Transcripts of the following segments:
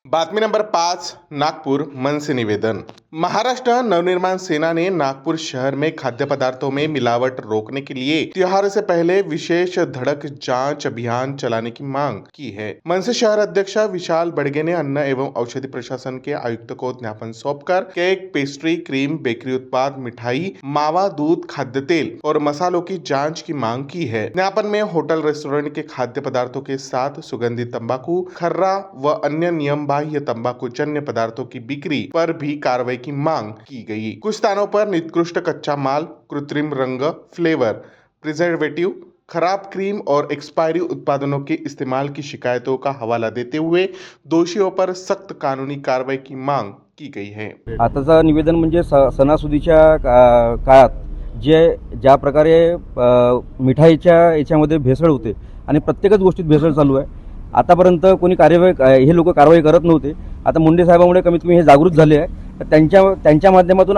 बातमी नंबर 5 नागपुर मनसे निवेदन। महाराष्ट्र नवनिर्माण सेना ने नागपुर शहर में खाद्य पदार्थों में मिलावट रोकने के लिए त्योहार से पहले विशेष धड़क जांच अभियान चलाने की मांग की है। मनसे शहर अध्यक्ष विशाल बड़गे ने अन्न एवं औषधि प्रशासन के आयुक्त को ज्ञापन सौंपकर केक, पेस्ट्री, क्रीम, बेकरी उत्पाद, मिठाई, मावा, दूध, खाद्य तेल और मसालों की जांच की मांग की है। ज्ञापन में होटल रेस्टोरेंट के खाद्य पदार्थों के साथ सुगंधित तंबाकू, खर्रा व अन्य नियम बाह्य तंबाकू जन्य पदार्थों की बिक्री पर भी कार्रवाई की मांग की गई। कुछ स्थानों पर निकृष्ट कच्चा माल, कृत्रिम रंग, फ्लेवर, प्रिजर्वेटिव, खराब क्रीम और एक्सपायरी उत्पादनों के इस्तेमाल की शिकायतों का हवाला देते हुए दोषियों पर सख्त कानूनी कार्रवाई की मांग की गई है। आताचं निवेदन म्हणजे सणासुदीच्या काळात ज्या प्रकारे मिठाईच्या याच्यामध्ये भेसळ होते आणि प्रत्येकच गोष्टीत भेसळ चालू आहे। आतापर्यंत कोणी हे लोक कारवाई करत नव्हते। आता मुंडे साहेबांमुळे कमीत कमी हे जागृत झाले आहे। तर त्यांच्या माध्यमातून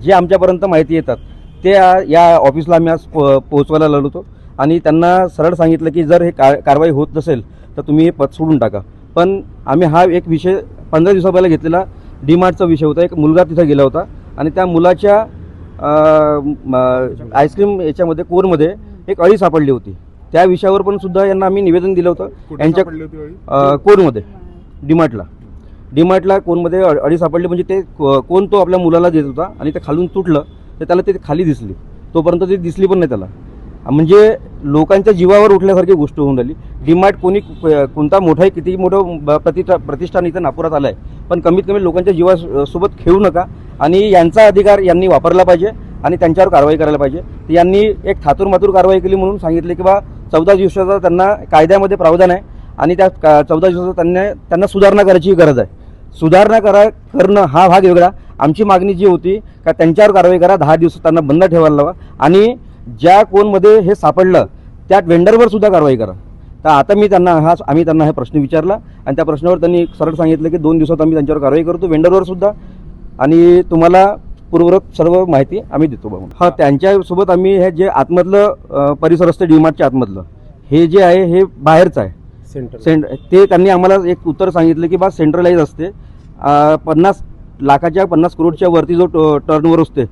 जे आमच्यापर्यंत माहिती येतात ते या ऑफिसला आम्ही आज पोहोचवायला लागलो होतो आणि त्यांना सरळ सांगितलं की जर हे कारवाई होत नसेल तर तुम्ही हे पद सोडून टाका। पण आम्ही हा एक विषय 15 दिवसा पहिला घेतलेला डीमार्टचा विषय होता। एक मुलगा तिथे गेला होता आणि त्या मुलाच्या आईस्क्रीम याच्यामध्ये कोनमध्ये एक अळी सापडली होती। त्या विषयावर पण सुद्धा यांना आम्ही निवेदन दिलं होतं। यांच्या कोनमध्ये डीमार्टला कोनमध्ये अळी सापडली, म्हणजे ते कोण तो आपल्या मुलाला देत होता आणि ते खालून तुटलं तर त्याला ते खाली दिसली, तोपर्यंत ती दिसली पण नाही त्याला। म्हणजे लोकांच्या जीवावर उठल्यासारखी गोष्ट होऊन राहिली। डीमार्ट कोणता मोठा किती मोठं प्रतिष्ठान इथं नागपुरात आलं आहे, पण कमीत कमी लोकांच्या जीवासोबत खेळू नका आणि यांचा अधिकार यांनी वापरला पाहिजे आणि त्यांच्यावर कारवाई करायला पाहिजे। यांनी एक थातूरमातूर कारवाई केली म्हणून सांगितले की बा 14 दिवसाचा त्यांना कायद्यामध्ये प्रावधान आहे आणि त्या 14 दिवसाचा त्यांना सुधारणा करायची गरज आहे। सुधारणा करणं हा भाग वेगळा। आमची मागणी जी होती का त्यांच्यावर कारवाई करा, 10 दिवस त्यांना बंद ठेवायला लावा आणि ज्या कोणमध्ये हे सापडलं त्या वेंडरवर सुद्धा कारवाई करा। तर आता आम्ही त्यांना हा प्रश्न विचारला आणि त्या प्रश्नावर त्यांनी सरळ सांगितलं की 2 दिवसात आम्ही त्यांच्यावर कारवाई करतो, वेंडरवर सुद्धा, आणि तुम्हाला पूर्वरत सर्व माहिती आम्ही देतो बघून। हा, त्यांच्यासोबत आम्ही हे जे आतमधलं परिसर असतं डीमार्टच्या आतमधलं हे जे आहे हे बाहेरचं आहे ते त्यांनी आम्हाला एक उत्तर सांगितलं की बा सेंट्रलाइज असते। 50 लाखाच्या 50 करोडच्या वरती जो टर्नओव्हर असते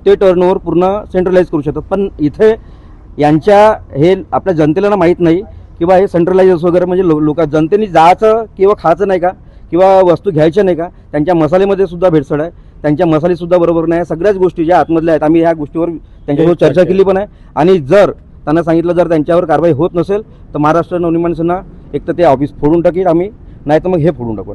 ते टर्नओव्हर पूर्ण सेंट्रलाइज करू शकतात। पण इथे हे आपल्या जनतेला माहीत नाही की बा हे सेंट्रलाइज वगैरे, म्हणजे जनतेने जायचं किंवा खायचं नाही का किंवा वस्तू घ्यायच्या नाही का। त्यांच्या मसाल्यामध्ये सुद्धा भेसळ आहे, त्यांच्या मसाले सुद्धा बरोबर नाही। सगळ्याच गोष्टी ज्या आतमधल्या आहेत आम्ही ह्या गोष्टीवर त्यांच्यासोबत चर्चा केली पण आहे आणि जर त्यांना सांगितलं जर त्यांच्यावर कारवाई होत नसेल तर महाराष्ट्र नवनिर्माण सेना एक तर ते ऑफिस फोडून टाकेल आम्ही, नाही तर मग हे फोडून टाकू।